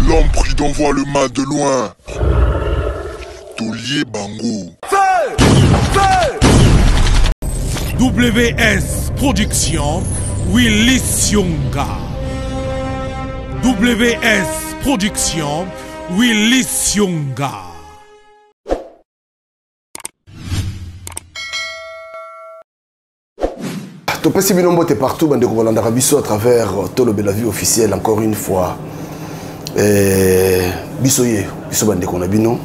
L'homme pris d'envoie le mal de loin. Tolier Bango. WS Production, Willy Sionga. WS Production, Willy Sionga. Topesi binombo te partout bande ko bolanda biso à travers Tolobe la vie officielle encore une fois. Bisoye biso bande ko na bino.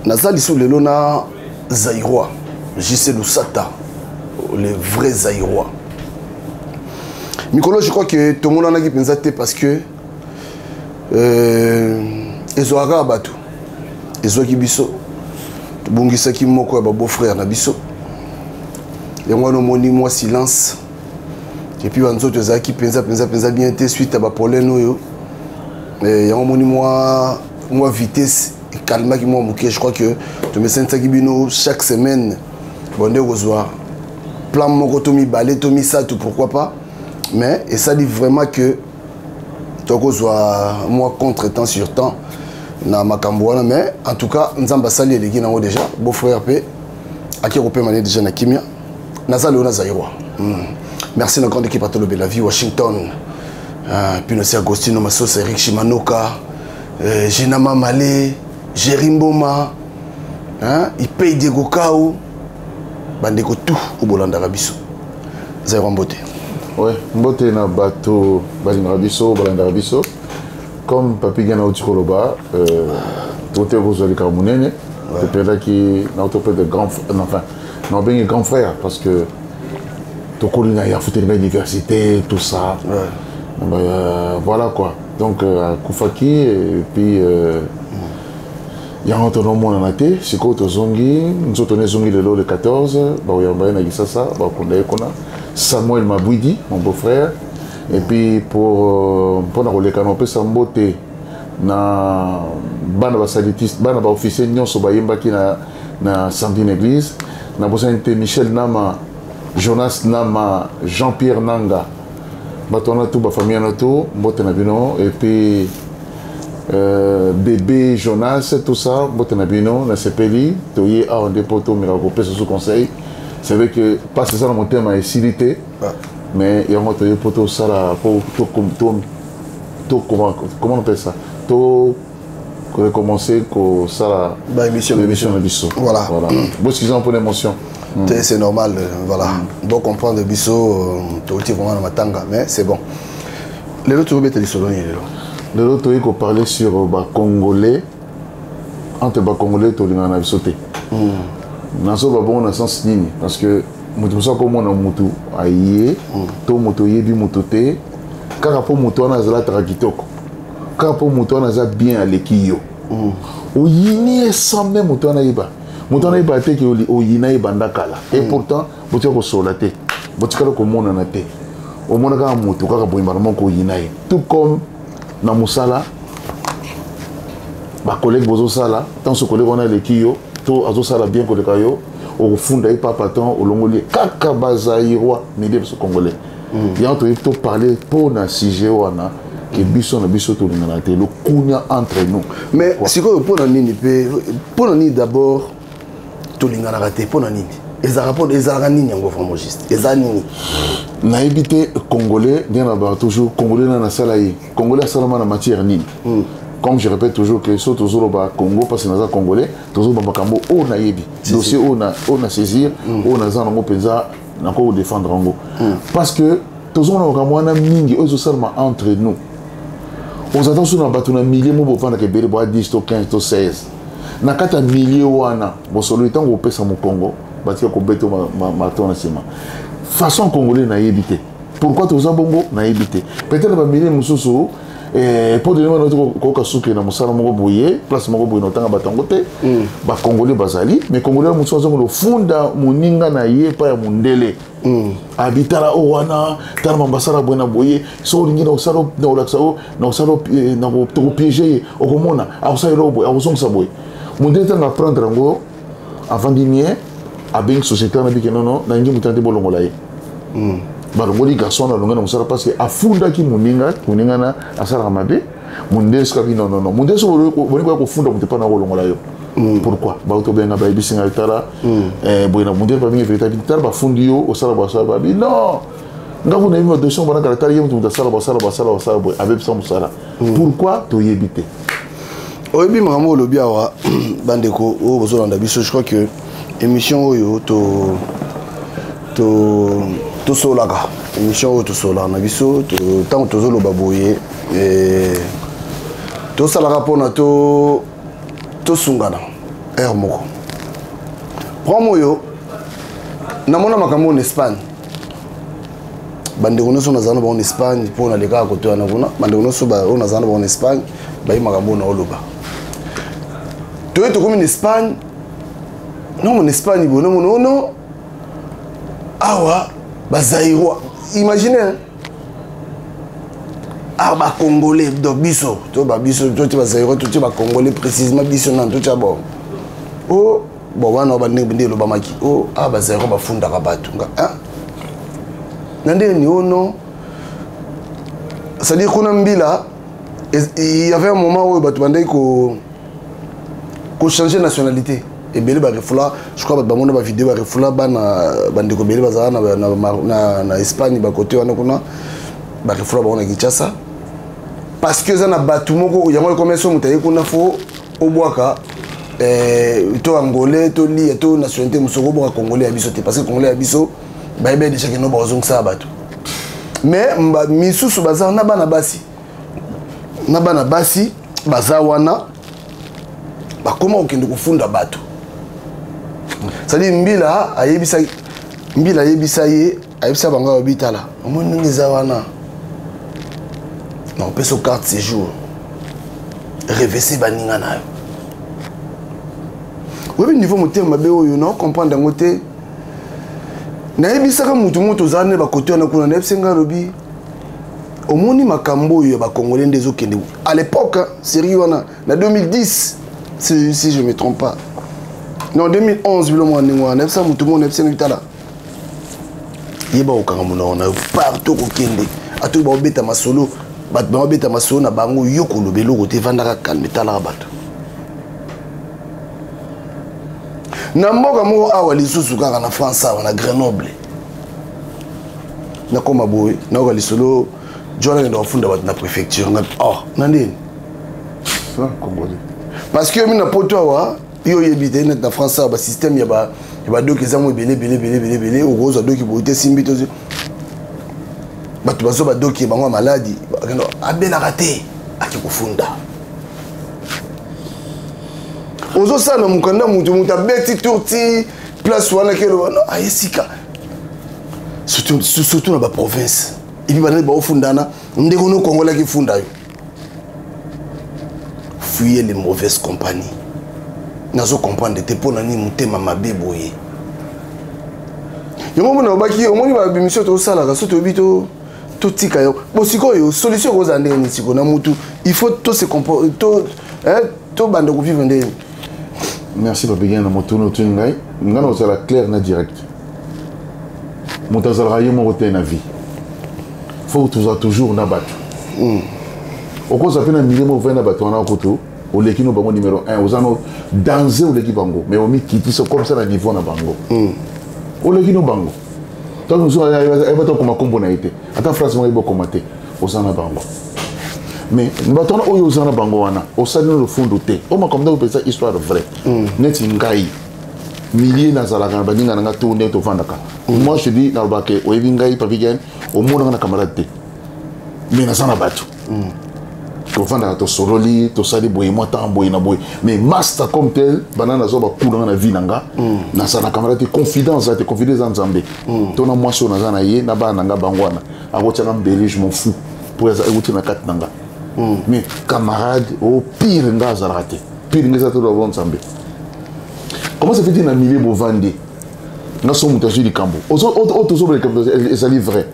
Nazali sous lelo na Zaïrois. JC Lusata, le vrai Zaïrois. Mikolo, je crois que tout le monde en a qui pense parce que ils ont à battu. Ils ont qui biso. Bongisa qui moko ba beau frère na biso. Et moi no moni moi silence. Et puis on autres za qui pensa bien été suite à ba problème yo. Et y a moni moi vitesse et calme qui moi je crois que tu me sens qui bino chaque semaine bonne rezoa. Plan moko to mi balé to mi ça tout pourquoi pas. Mais et ça dit vraiment que toko soit moi contre temps sur temps na makambo mais en tout cas nzamba sali eleki nango déjà beau frère pe akiropé mané déjà na kimia nazali ona Zaïrois. Merci à la grande équipe à Tolobe la vie Washington. Puis nous Agostino Massos, Eric Shimanoka, Jinama Malé, Jerimboma, il paye Diego Kao, Bandeko tout au Bolanda Rabiso. Zaïrois Mbote. Oui, Mbote na bateau Bolanda Rabiso. Comme Papi Gana Otikoloba, Tote Rosali Kamounene, c'est qui n'a pas de grand enfin, n'a pas de grand frère parce que Tokolina y a foutu l'université, tout ça. Voilà quoi. Donc à Koufaki, et puis il y a un autre nom en athée, c'est quoi Zongi, nous avons Zongi le 14, Samuel Mabouidi, mon beau-frère. Et puis pour le canopé Sambote, na bana basalitiste, bana officier nyon sobayemba qui na Sandine Église, na besoin Michel Nama, Jonas Nama, Jean-Pierre Nanga, batona tout ba famille na tout, mbote na bino et puis bébé Jonas tout ça, mbote na bino na sepeli, toyé a on dépoto miracle sous conseil. C'est vrai que pas ça dans mon thème à facilité. Mais il y a un autre poto ça là comment on appelle ça? To recommencer que ça la émission de Bisso. Voilà. Bon, ce qu'ils ont pour l'émotion. C'est normal, voilà. Bon comprendre Bisso, tu es vraiment dans ma tanga, mais c'est bon. Les autres vous mettez les solons les autres ils parler sur Congolais entre Congolais to l'ingana Bissoté. Naso ba bon dans sens nini parce que mutu ça comme on a mutu aïe to mutu yebi mutu te kaka po mutu na zala trakitoko kaka po mutu na za bien alekiyo o yini sans même mutu na iba te ki o yina iba ndakala et pourtant mutu ko solate mutu kala ko mona na te o mona ka mutu kaka boimba ko yina tout comme na musala ba collègue bozo sala tant ce collègue on a alekiyo to azo sala bien ko le kayo au fond d'ailleurs pas patron au longolais kaka bazaïrois n'idée ce congolais il y a entendu tout parler pour na sujet wana que biso na biso to ngana te le kunya entre nous mais si quoi pour nini pour nini d'abord to ngana raté pour nini ezara nini yango vraiment juste ezara nini na éviter congolais bien là toujours congolais na sala yi congolais salama na matière nini. Comme je répète toujours que ce toujours au Congo parce que nous sommes congolais, toujours au Makambo on a yebi dossier on a saisir on a zan ngo penza na ko défendre ngo parce que toujours na Makambo na mingi eux seulement entre nous on s'attend sur na batu na milliers mo bofanda ke bele bo 10 to 15 to 16 na kata milliers wana bo solo itango pesa mo Congo bati ko beto ma tona sima façon congolais na yebité pourquoi toujours bongo na yebité peut-être ba milliers mususu pour donner notre souke na musala moko boye place moko boye notanga batangote ba congolais bazali mais congolais muso zo funda muninga na ye pa ya mundele habitara owana tala mambasara boye na boye so lingi na osalo na olaxao na osalo na to piéger okomona ausalo boye ausongsa boye mundele tanga prendre ngo avant dimier a bien société na bikeno no na ngi mutante bolongola ye balongoli garçon na longa na musala parce que afunda ki muninga na asala mabe mundeso kabi non mundeso boni ko funda mutepa na kolongola yo pourquoi ba to benga ba bisinga tala boina mundeso ba binga véritable tala ba fundi yo osala ba bi non ngabu na imo dotion bana kala tala yemu sala boy avec ça musala pourquoi to yebite oyebi makambo olobi awa bandeko oyo bozolanda biso je crois que émission oyo tosolaka émission oyo tosolaka na biso ntango tozoloba boye tosalaka mpona tosungana aire moko problème oyo namona makambo na Espagne bandeko nyonso nazala na bango na Espagne mpo nalekaka kote wana kuna bandeko nyonso oyo nazala na bango na Espagne bayi makambo na oloba toye tokomi na Espagne non na Espagne bo non awa bazairwa imaginez ba congolais donc biso to bazairwa to ba congolais précisément biso nan to bon oh bon wana ba ndenge lo bamaki oh bazairwa bafundaka bato nga nande ni ono c'est-à-dire qu'on mbila il y avait un moment où bato bandai ko changer nationalité et belé ba refula je crois ba mona ba vidéo ba refula bana bandeko belé bazala na Espagne ba côté wana kuna ba refula ba na Kinshasa parce que ça na batu moko yango commerce mutaye kuna fo obwaka to angolais to li to nationalité musoko boka congolais ya biso te parce que congolais ya biso ba ebe déjà que no ba ozong sa batu mais misusu bazala na bana basi baza wana bakoma okende kufunda bato c'est-à-dire mbila ayebisa ye ayebisa banga babitala omoni ngeza wana na opeso carte séjour revese baninga nayo webi niveau motema mabe oyo na comprendre yango te nayebisaka mutu ozala ne bakote wana kuna nayebisenga lobi omoni makambo oyo bakongolais nde ezokende à l'époque série wana na 2010 si je me trompe pas non 2011 bilo mwana ngwa na ça mutu mona epsena bitala yeba okanga mona na partout kokende atu ba obeta masolo ba obeta masolo na bango yokolo beloko te vandaka calme tala bato na mboka moko awa lisusu kaka na France awa na Grenoble na koma boy na oka lisolo jona ndo funda bato na préfecture nga nandini ça congolais parce que mina poto awa yo yebite net na France ba système ya ba doki zamu belé okoza doki boite simbi to bato baso ba doki bango maladi abela raté akikufunda ozo sana mukanda mutu abeti tourti place wana kelo wana ayesika surtout na ba province et puis banani ba ofundana ndeko no kongola ki funda yo fuyez les mauvaises compagnies nazo comprendre te pona ni mutema mabe boye yo mona obaki omoni ba bimisio to sala ka soto bito to tika yo bosiko yo solution ko zande ni siko na mutu il faut to se comporter to bande ko vivre ndeni. Merci pour bien dans mon tour tu ngai ngana osala clair na direct mutazala rayo mo côté na vie faut toujours na batu okoza pena milimo vena batu na koto au lekino bango numéro 1 ozano danger au l'équipe bango mais omi kiti so comme ça na niveau na bango au lekino bango donc nous va to comme combo na été attends phrase mo ibo commenter ozana bango mais batona oyo ozana bango wana osali no fundo te o ma comme ça peut histoire vraie net ngai milliers na zalaka baninga nga tourner to vandaka moi je dis na bake o ngai pavigen au monde na camarade te mais na sana batu to vanda to sololi to sali boye moi tant boye na boye mais master comme tel banana zo ba kula na vie nanga na sana camarade confidence en Nzambe to na moi so na zana ye na bana nga bangwana akochanga mbeli je m'en fous pour ça écouter na kat nanga mais camarade au pire nga zarate pire nga za to do Nzambe comment ça fait dire na milieu bo vande nga so mutaji di kambo auto zo le kambo ezali vrai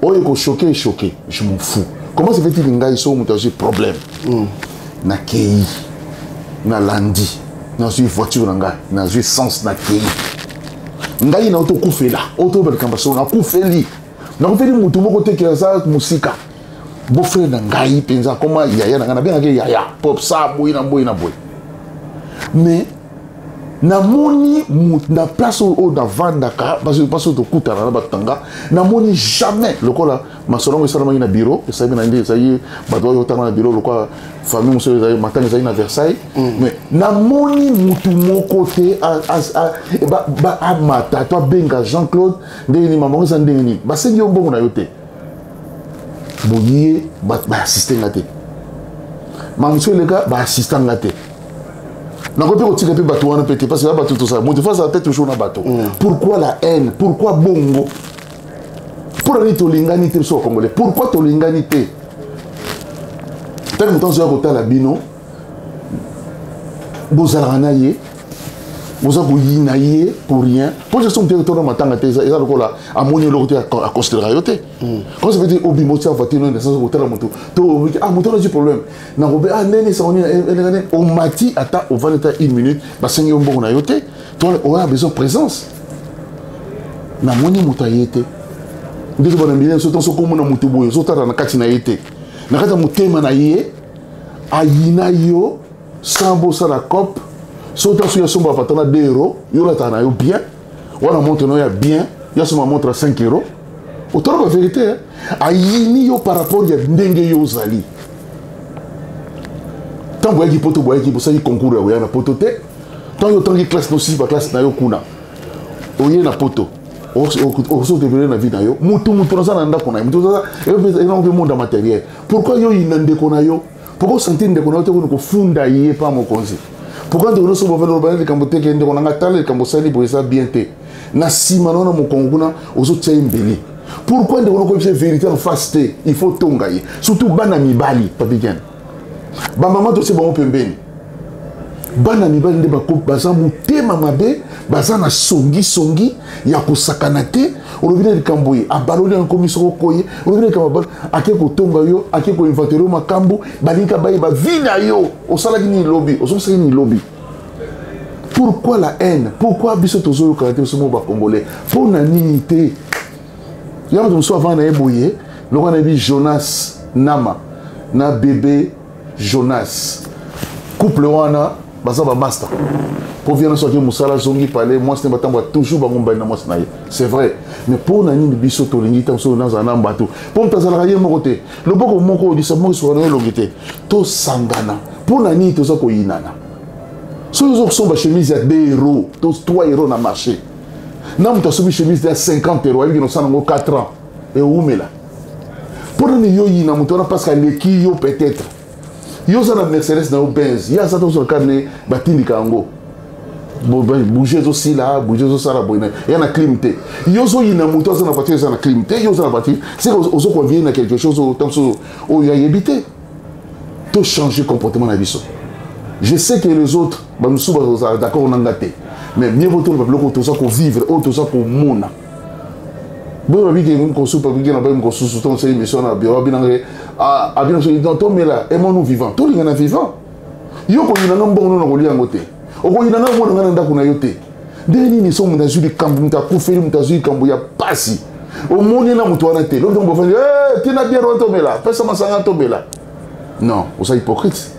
oyo ko choqué je m'en fous. Comment ça fait-il que so mutaji problème na kei na landi na zui voiture na zui sens na kei ngai na auto kufela auto bel kambaso na kufeli nakofeli mutu moko tekela za musika beau-frère na ngai penza koma yaya na ngana benga ke yaya pop sa boy na boy mais namoni na place au na vandaka parce que to kutana na batanga namoni jamais lokola masolongo esalama na bureau esabi na ndi esayi bato yo tanga na bureau lokola famille monsieur esayi matanga esayi na Versailles mais namoni mutu moko te ba amata to benga Jean-Claude ndeni mamango sa ndeni basengi yo mbongo na yo te boye ba assister ngate mamuso lega ba assistant ngate parce que tout ça, toujours na bateau. Pourquoi la haine? Pourquoi bongo? Pourquoi l'ingénuité sur Congolais? Pourquoi l'ingénuité? Tant que vous avez côté la bino, vous avez vous avez pour rien. Pour que ce soit un territoire matanga teza, ils ont là à mon côté à considérer. Quand ça veut dire obimoti à voiture dans le sens où tu as la moto, tu as moto du problème. Na robé ah nene ça on est au mati ata au 21 minutes, ba sengi on bon na yote. Toi on a besoin de présence. Na moni moto yete. Ndito bana mbile so ton so ko mona moto boyo, so tata na kati na yete. Na kata motema na ye ayina yo sambo sa la cop. Si tu as un patron de 2 euros, tu as bien. On a montré bien. Il y a un montre à 5 euros. Autant la vérité, il par rapport à Ndenge Yozali. Tant que tu as un concours, tu as un poteau. Tant que tu as une classe aussi, tu as un kuna. Tu as un poteau. Tu as une vie. Tu as un monde matériel. Pourquoi tu as un monde? Pourquoi tu as un monde? Pas mon conseil. Pourquoi tu as un monde qui est bien? Pourquoi tu as une vérité en face? Il faut tongaye. Surtout banami bali, papigan. Bamama to se bon pembeni. Banami bali de bako baza mutema mabe, baza na songi ya kosakana te. Olobina likamboye, abaloli en commission koye, olobina likambo akeko tonga yo, akeko inventory makambo, balinka baye ba vina yo, osala ni lobby, osala ni lobby. Pourquoi la haine? Pourquoi biso tozo caractère ce mot ba congolais? Pour na nité. Ya mo so avant na eboye, lo kana bi Jonas Nama na bébé Jonas. Couple wana baza ba master. Pour venir sortir musala zongi parler, moi c'est batamba toujours ba ngomba na moi naye. C'est vrai. Mais pour na ni biso to lingi tam so na zana mbato. Pour ntazala ye mokote. Le boko moko di sa mo so na longité. To sangana. Pour na ni to za ko yinana. Si vous avez une chemise à 2 euros, 3 euros dans le marché. Non, vous avez une chemise à 50 euros, vous avez 4 ans. Et où est là? Pour nous, vous avez parce que les qui peut-être. Vous avez une Mercedes dans le Benz. Il y a ça dans le cadre de Batini Kango. Bougez aussi là, bougez aussi là. Il y a une climité. Vous avez une moto dans la voiture, il y a une climité. Vous avez une voiture. C'est que vous avez à quelque chose où il y a habité. Tout changer le comportement de la vie. Je sais que les autres, nous sommes d'accord, on a gâté. Mais mieux vaut tout ça pour vivre, tout ça pour mon. Bon, on a vu que nous sommes pas bien, on a sous ton série mission à bureau, à bien sûr, dans ton mais là, aimons-nous vivants. Tout le monde est vivant. Yo ko yina ngombo no ngoli angote. Oko yina ngombo no ngana ndakuna yote. Deni ni somo ndazuli kambu mtakufeli mtazuli kambu ya pasi. Omoni na mutu wana te. L'autre on va dire tina bien ronto là. Pesa masanga to bela. Non, vous êtes hypocrite.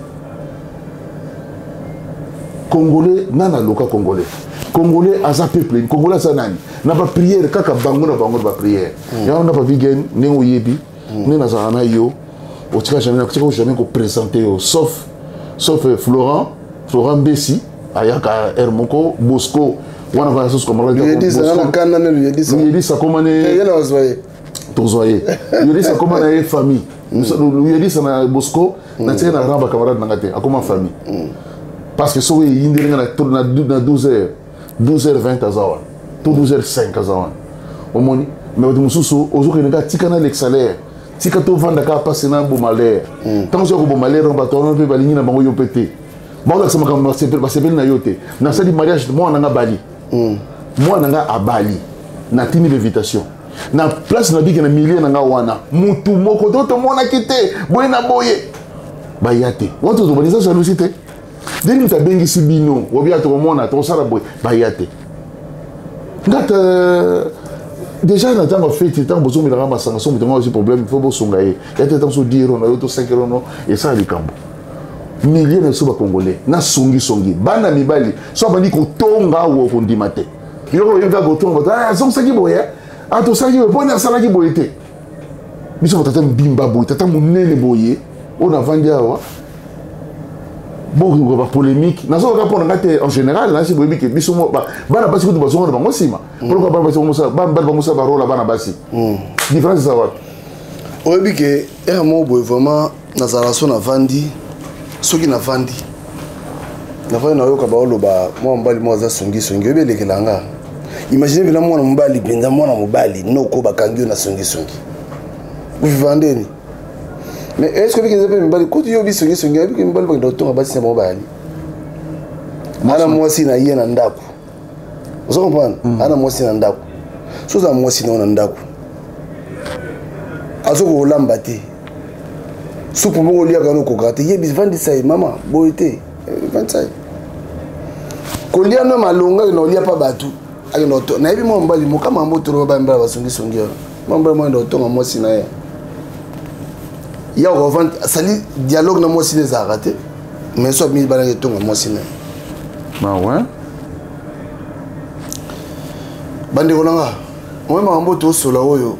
Congolais, nana loka Congolais. Congolais as un peuple, Congolais as nani. N'a pas prière, kaka bango na bango ba prière. Ya on n'a pas vigen, ne oyebi, ne na zana yo. O tika jamais ko présenter yo, sauf Florent Bessi, ayaka Hermoko, Bosco, wana va sos comme là. Il dit ça na kanana lui dit ça. Il dit ça comme né. Il a zoyé. Tozoyé. Il dit ça comme na famille. Lui dit ça na Bosco, na tika na ramba camarade na ngate, akoma famille. Parce que si vous avez 12h20 à Zawan, 12h05 à Zawan, mais vous avez un salaire. Si vous avez un malaire, tant que vous avez un malaire, vous avez un malaire. Moi, je suis un mariage, moi, je Bali. Moi, je suis à Bali. Je suis une invitation. Na place na biki na millier na wana mutu moko toto mona kite boyena boye bayate watu zobaniza jalousie. Dès que tu as bien ici, ou bien tu as mon atout, ça va bayate. déjà na tango fête tango bozo milanga masanga so mutango aussi problème faut bosonga ye ya te tango so dire on a yo to 5 euros non et ça likambo milliers de soba congolais na songi bana mibali so bandi ko tonga wo ko ndimate yo yo ga ko tonga ah so saki boye ah to saki boye na sala ki boye te biso tata mbimba boye tata munene boye on a vendu awa bon il va polémique na so ka pona ngate en général na si boye que biso bana basi ko bazo na bango sima pourquoi bana basi ko bana musa barola bana basi différence ça va oyebi ke era mo boye vraiment na zalaso na vandi soki na vandi na yoka baoloba mwa mobali mwa aza songi oyebi elekelanga imagine vila mwana mobali mpenza mwana mobali noko bakangi yo na songi ovivandeni mais est ce que bikeza mpe mibali koti yo bisongi ayebiki mibali bakenda kotonga basi na mobali ana mwasi na ye na ndako oza comprendre ana mwasi na ndako soza mwasi na yo na ndako azokolamba te supu moko oliaka no koka te yebi vandisa ye mama boye te vandisa ye kolia no malonga na olia pa bato akenda oto nayebi mwa mobali mokama mbotolo bambala basongisongi yo mwa mobali mwenda otonga mwasi na ye ya kovanda sali dialogue na mwasi na ezalaka te mais so abimi banaki etonga mwasi na ye ouais bandeko nanga oyo makambo tosola oyo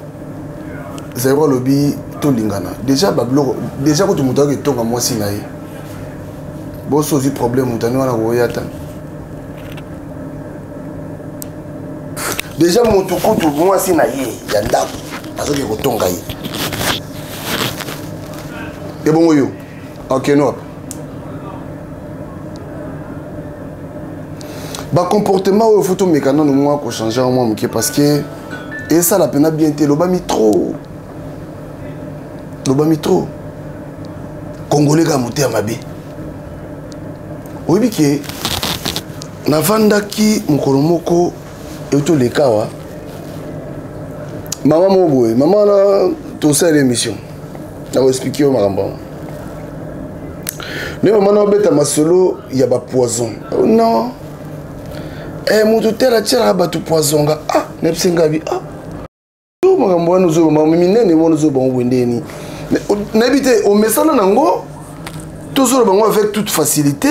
ezali kwa lobi tolingana déjà babiloko déjà kutu moto aki etonga mwasi na ye boso ozwi problème moto ani wana koya ta déjà moto kutu mwasi na ye ya ndako azoki kotonga ye ebongo yo akeno apa bacomportement oyo fo tomeka nano mwa kochange mwa moke parce que esala mpena bien te lobami trop congolais ka mote ya mabe oyebi ke navandaki mokolo moko etoleka awa mama moko boye mama na tosala émission nakoexplike yo makambo nde mama na obeta masolo ya bapoison non moto tel atielaka bato poison nga nayebisenga bi to makambo wana ozobama minene wana ozobango boye ndeni nayebi te omesana nango tozolo bango avec toute facilité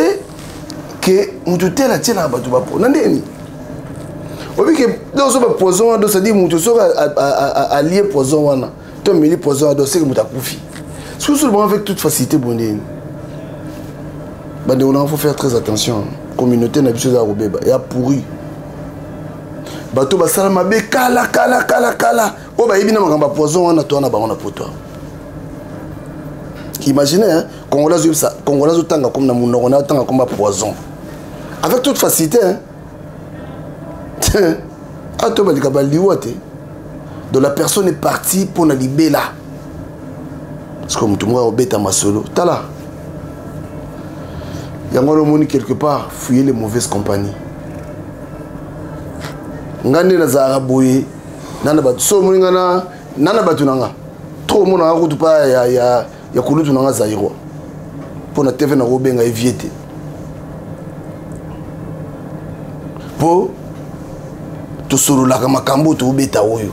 ke moto tel atielaka bato bapo na ndeni oyebi ke nde ozo bapoison wana c'est-à-dire moto soki alie poison wana to ameli poison wana seke moto akufi soki ozolo bango avec toute facilité boye ndeni bandeko nanga faut faire très attention communauté na biso eza kobeba ya pourri bato basala mabe kala oyo bayebi na makambo ya poison wana to wana bango na poto imagine congolais azotanga comme na monoko na otanga comme poison avec toute facilité ato balika baliwa te donc la personne est partie mpona libela parce que moto moko obeta masolo tala yango omoni quelque part fuyer les mauvaises compagnies nga nde nazalaka boye nana bato so omoni nga nana bato nanga trop omonaka kutu pa ya kulutu nanga zairwa mpona tv na kobenga evie te mpo tosololaka makambo tobeta oyo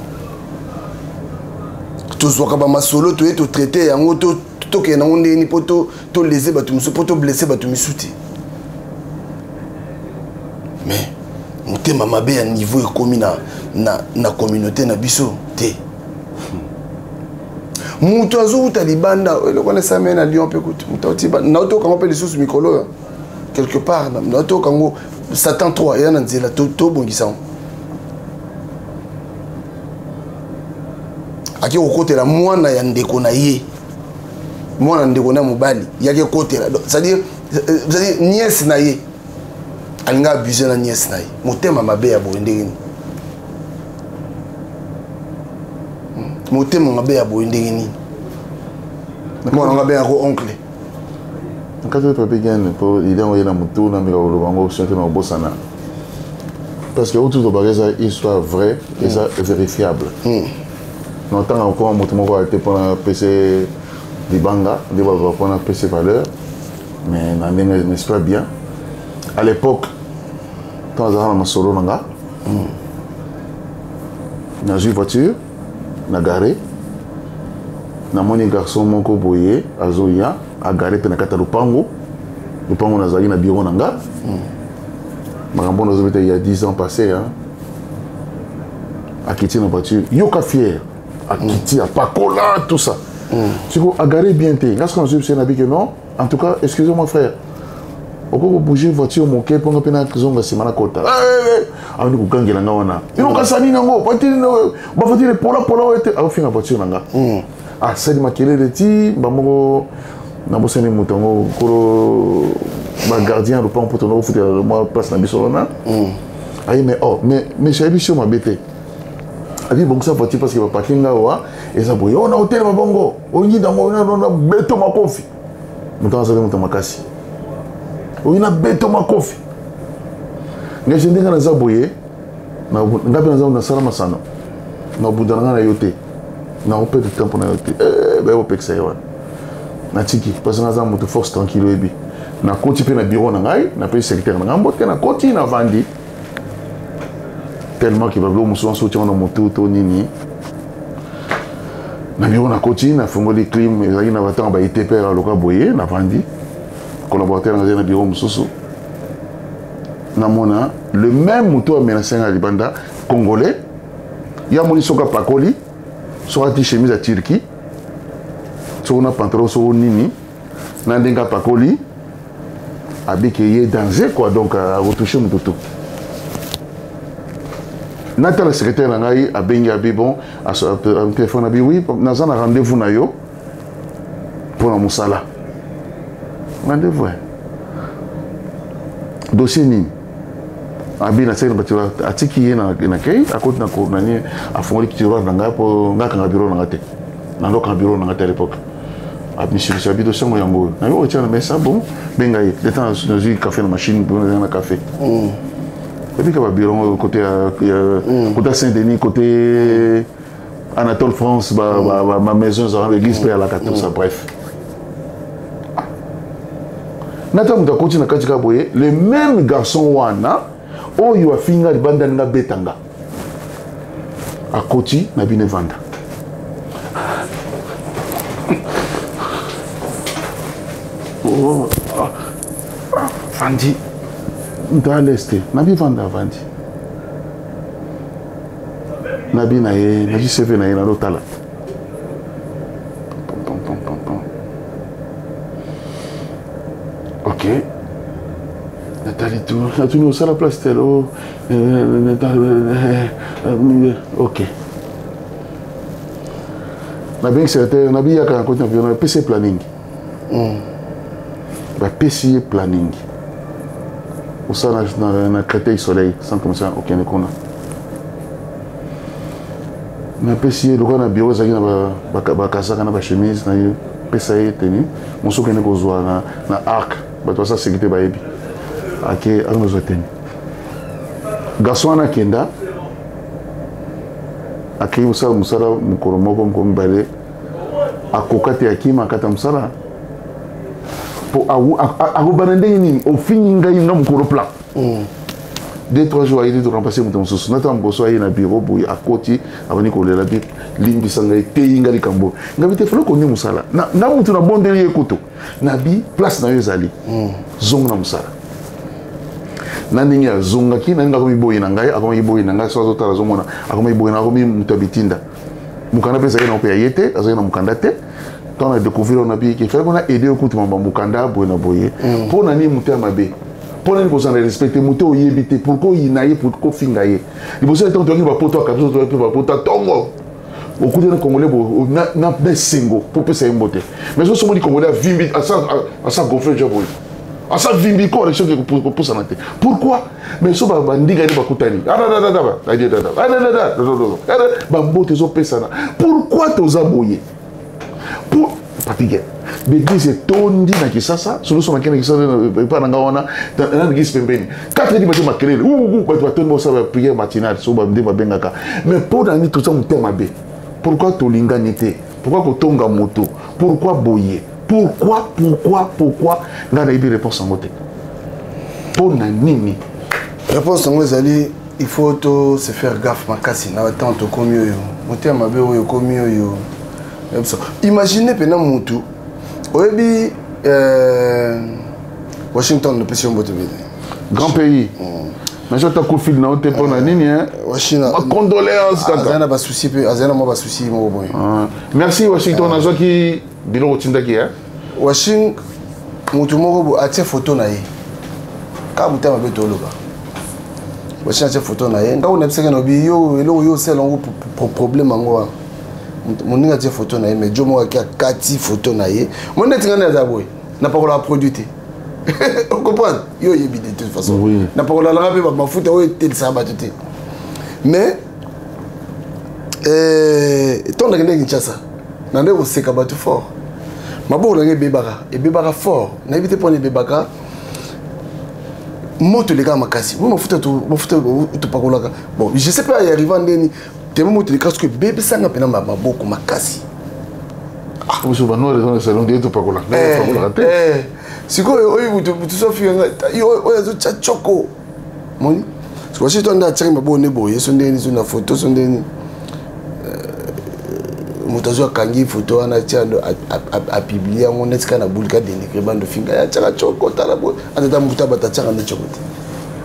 tozwaka bamasolo toye totraite yango tokende nango ndeni mpo tolese bato misu mpo toblesse bato misu te mais motema mabe ya niveau ekomi na communauté na biso te moto azouta libanda eloko wana esame na lion mpe kutu moto auti naotokango mpe lisusu mikolo oyo quelque part naotokango satan 3 eya na nzela tobongisango ake kokotela mwana ya ndeko na ye mwana ndeko na mobali yake kotela c'est-à-dire nièce na ye alinga abuse na nièce na ye motema mabe ya boye ndenge nini motema mabe ya boye ndenge nini mwana nga bengako oncle nkati papi gene mpo idango ye na motu na mbeka koloba ngo siente na kobosana parce que outu tobaka eza histoire vraie eza vérifiable na otanga okoma moto moko ate mpona pese libanga nde bazwa mpona pese valeur mais na ndenge n'est-ce pas bien à l'époque ntango azalaka na masolo na nga Dans une voiture, na garé. Na moni garçon moko boye, azoya, a garé pe na kata lupango. Lupango na zali na bureau na nga. Makambo na zobete il y a 10 ans passé, hein. A quitté na voiture, yoka fier. A quitté, a pacola, tout ça. Tu vois, a garé bien té. Là, ce qu'on a dit, c'est que non. En tout cas, excusez-moi frère. Au coup, bouger voiture mon quai pour nga zonga simana kota. Ah ni kukangela nga wana. Ino kasani nango, patini no, ba voiture pola ete a finga voiture nanga. Ah ça di makelele ti ba moko na bosani mutango kolo ba gardien le pan pour tono foutre moi place na biso wana. Ayi mais j'ai biso ma bête. Abi bon ça voiture parce que ba pakinga wa et ça boyo on a hôtel ma bongo. Onyi dango na beto makofi. Mutango ça mutango makasi. Oui, na beto makofi. Nga jende nga na zaboye na ngabe na zamu na sala masano. Na budana na yote. Na opé de temps pour na yote. Ba opé que ça yawa. Na tiki parce que na zamu to force tranquille ebi. Na koti pe na bureau na ngai, na pe secrétaire na ngambo ke na koti na vandi. Tellement qu'il va vouloir muso sortir na moto to nini. Na bureau na koti na fungoli clim ezali na batanga ba ITP la loka boye na vandi. Collaborateur dans un bureau Moussoso. Namona, le même moto menacé à Libanda, congolais. Il y a mon isoka pakoli, soit une chemise à Turquie, soit un pantalon, soit un nini, nandenga pakoli, avec y est danger quoi, donc à retoucher mon toto. Nathan le secrétaire nangai a bengi a bon, à un téléphone a dit oui, nous avons un rendez-vous na yo pour la moussala. Rendez-vous. Dossier nini. Abi na sasa batira atiki na kei akoti na ko nani afongoli kitiro na ngapo ngaka bureau na ngate. Na ndo ka bureau na ngate à l'époque. Abi sur sa dossier mo yango. Na yo tiana mais ça bon benga yi. Le temps na ju café na machine pour na café. Et puis que ba bureau côté côté Saint-Denis côté Anatole France ma maison ça l'église à la 14 bref. Nathan muta koti na katika boye le même garçon wana oyo afinga libanda nga betanga a koti na bine vanda vandi nda leste na bi vanda vandi na bi na ye na ji seve na ye na lotala. Ok. Nathalie tout nous à la place tel. Ok. Na bien secrétaire, na bien quand on a PC planning. Ba PC planning. Au ça na Créteil Soleil sans comme ça aucun école. Na PC le gars na bureau ça qui na ba kasaka na ba chemise na PC tenu. Mon soki ne ko zwa na arc. Bato ça sécurité ba yebi. Ake ano zoteni. Garçon na kenda. Ake musala mukoro moko mkombale. Akokate akima akata musala. Po awu banande nini ofini ngai nga mukoro plat. 2-3 jours il de remplacer mon sous nata mboso ayi na bureau boy akoti abani ko lela bi limbi sanga te inga likambo ngabite flo ko ni musala na mutu na bondeli ekoto na bi place na yo zali zonga na musala na ningi zonga ki na nga ko miboyi na ngai akoma miboyi na ngai so azotala zomona akoma miboyi na ko mi mutabitinda mukanda pesa na ope yete azo na mukanda te quand on a découvert on a bi ki fallait qu'on a aider okutu mamba mukanda boy na boye pour na ni mutama be pour ne pas respecter muto yebite pourquoi il naie pourquoi fingaye il faut ça tant que va poto kapso to va poto tongo au coup de congolais na singo pour que ça imbote mais ce sont les congolais vimbi à ça gonfler job à ça vimbi correction pour ça naté pourquoi mais so ba ndiga ni ba kutani ba mbote zo pesa na pourquoi toza boye pour fatigué l'église est tondi na kisasa solo so makena kisasa pa na ngaona na l'église pembeni 4 dimanche makelele ba tondi mo sa prière matinale so ba ndeba bengaka mais pour dans tout ça mutema be pourquoi tolingani te pourquoi kotonga moto pourquoi boyer pourquoi ngana ibi réponse en moté pour na nini réponse en ezali il faut se faire gaffe makasi na tante comme yo moté mabe oyo comme yo imaginez pena mutu oyebi Washington le pression bote grand pays mais je t'ai fil na ote pona nini hein Washington ma condoléances kaka azana ba souci pe azana mo ba souci mo boy merci Washington azoki biloko tindaki hein Washington mutu moko atie photo na ye ka muta mabe to loba Washington atie photo na ye nga on ebseka no bi yo eloko yo sel ngo problème ngo moninga atie photo na ye mais jomo ka kati photo na ye moninga tingana za boy na pas la produire. On comprend? Yo yebi de toute façon. Oui. Na pas la rapper ma foot o tel ça batute. Mais ton na ngene Kinshasa. Na ndeko seka batu fort. Mabo na bebaka et bebaka fort. Na éviter pour les bebaka. Moto les gars makasi. Moi ma foot to pakolaka. Bon, je sais pas y arriver ndeni. Tellement moto les casque bébé sanga pena maboko makasi. Comme si on va nous les salons de tout pas coller. Si quoi tu sois yo zo chachoko. Moni. Si quoi si tu as tiré ma bonne boye, son deni sur la photo son deni. Mutazo kangi photo ana tiando a publier mon net kana bulka deni ke bando finga ya chaka choko tala bo. Ata muta bata chaka na choko.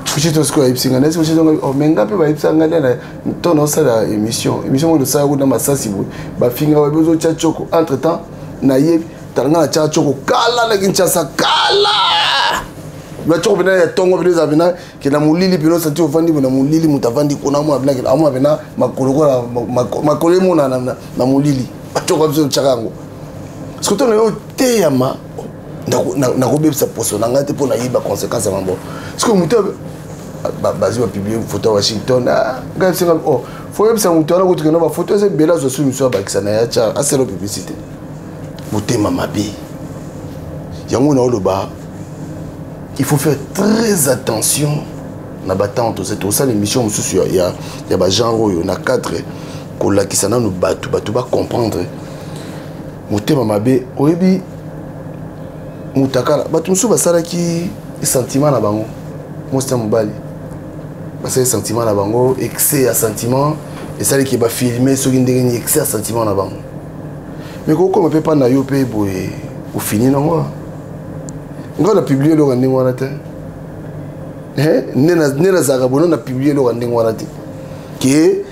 Fushi to sko ipsinga nesi fushi to o menga pe ba ipsanga na to no sala émission de ça ou na masasi bo. Ba finga wa bezo chachoko entre temps na yebi talanga cha choko kala na Kinshasa kala ba choko bina ya tongo bina bina ke na mulili bino santi ofandi na mulili mutavandi kuna mo bina ke amwa bina makolo makolo mo na mulili ba choko biso chakango sikoto na yo teyama na ko bebisa poso na ngate po na yiba conséquence mambo siko muto bazi wa publier photo à Washington ga singa oh faut yebisa muto na ko tukena ba photo ze bela zo su miso ba kisana ya cha aselo publicité motema mabe yango na oloba il faut faire très attention na batante c'est ça l'émission mususu ya ba genre oyo na cadre ko la kisana no batu ba comprendre motema mabe oyebi mutakala batu musu basala ki sentiment na bango mosta mobali basala sentiment na bango excès à sentiment et ça qui ba filmer soki ndenge excès à sentiment na bango. Mais comment on peut pas na yo pe boy ou fini na moi. On a publié le rendez-vous à la tête. Nena zagabona na publié le rendez-vous à la tête. Que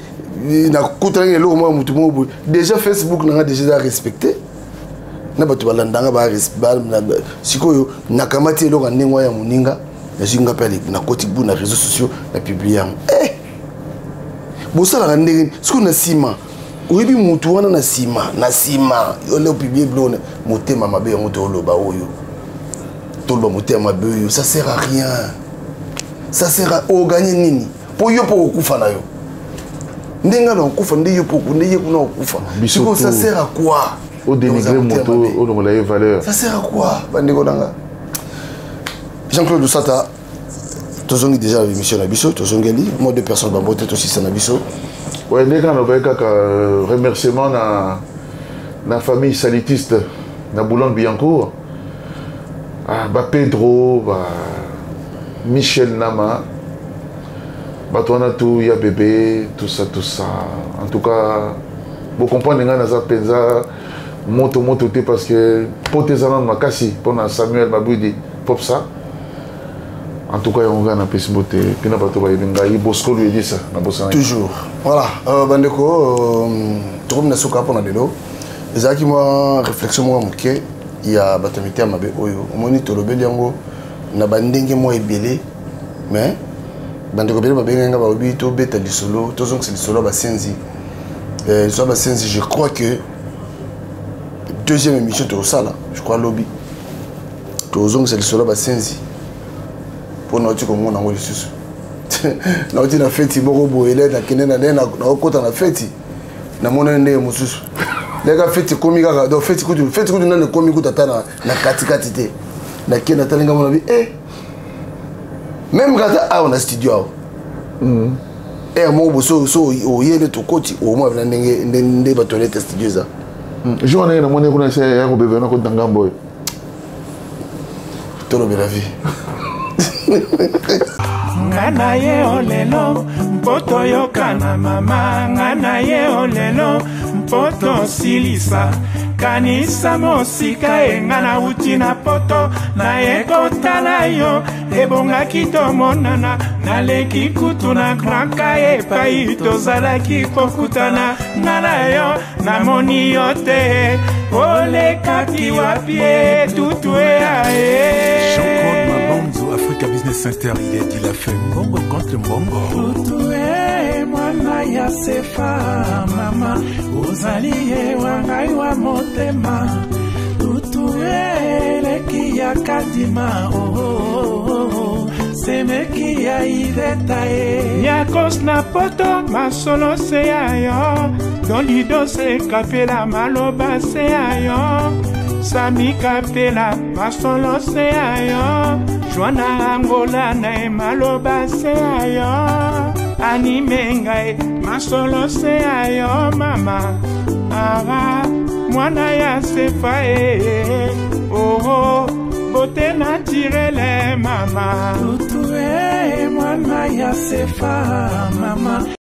na kutanga le moi mutu mo déjà Facebook na déjà respecté. Na batu balandanga ba sikoyo nakamati le rendez-vous ya muninga na jinga pele na kotibu na réseaux sociaux na publié. Bosala rendez-vous siko na sima. Oyebi mutu wana na sima yo le publier blone motema mabe yango loba oyo tolo motema mabe yo ça sert à rien ça sert à gagner nini po yo po okufa na yo ndenga na okufa ndi yo po ndi yo na okufa siko ça sert à quoi au dénigrer moto au nom la valeur ça sert à quoi bandeko nanga Jean-Claude Sata tozongi déjà l'émission na biso tozongeli moi deux personnes ba boté aussi ça na biso. Ouais, les gars, on a remerciement à la famille sanitiste de Boulogne-Billancourt. Bah Pedro, bah Michel Nama, bah toi tout, y a bébé, tout ça. En tout cas, vous comprenez, on a pensa moto parce que pour tes amis ma cassi, pour Samuel Maboudi, pour ça. En tout cas, on a toujours. Voilà, bandeko, tout le soka pour nadelo. Les qui moi réflexion moi moké, il y a batamité à ma bé oyo. Moni to lobeli yango na bandenge moi ebele, mais bandeko bele babé nga ba obi to beta lisolo, to zonk c'est lisolo ba senzi. Lisolo ba senzi, je crois que deuxième émission to sala, je crois lobby. To zonk c'est lisolo ba senzi. Pour nous dire comment on a eu le susu. Nous avons fait des choses et là, nous avons fait na mona ndé mususu. Les gars fait comique donc fait coup na comique tata na kati té. Na kena talinga mona bi même quand on a studio. Mo boso so o yele to koti o mo vla ndenge ba toilette studio za. Journée na mona kuna se ya ko bebe na ko tangambo. Tolo be la vie. Ngana ye olelo mpoto yokana mama ngana ye olelo mpoto silisa kanisa mosika engana utina poto na ekota na yo ebonga kito monana na leki kutu na kranka e pai tozalaki kokutana ngana yo na moni yote ole kaki wapie tutue ae Jean-Claude Mabamzo, Africa Business Center, il a dit la fait mbongo contre mbongo. Tutue mwana ya sefa mama uzali ye wangai wa motema tutue leki ya kadima semeki ya ideta e yakos na poto masolo se ya yo dolido se kapela maloba se ya yo Sami kapela masolo se ayo Joana Angola na maloba se ayo Animenga masolo se ayo mama Ara mwana ya sefa oh bote naturele mama Tutue mwana ya sefa mama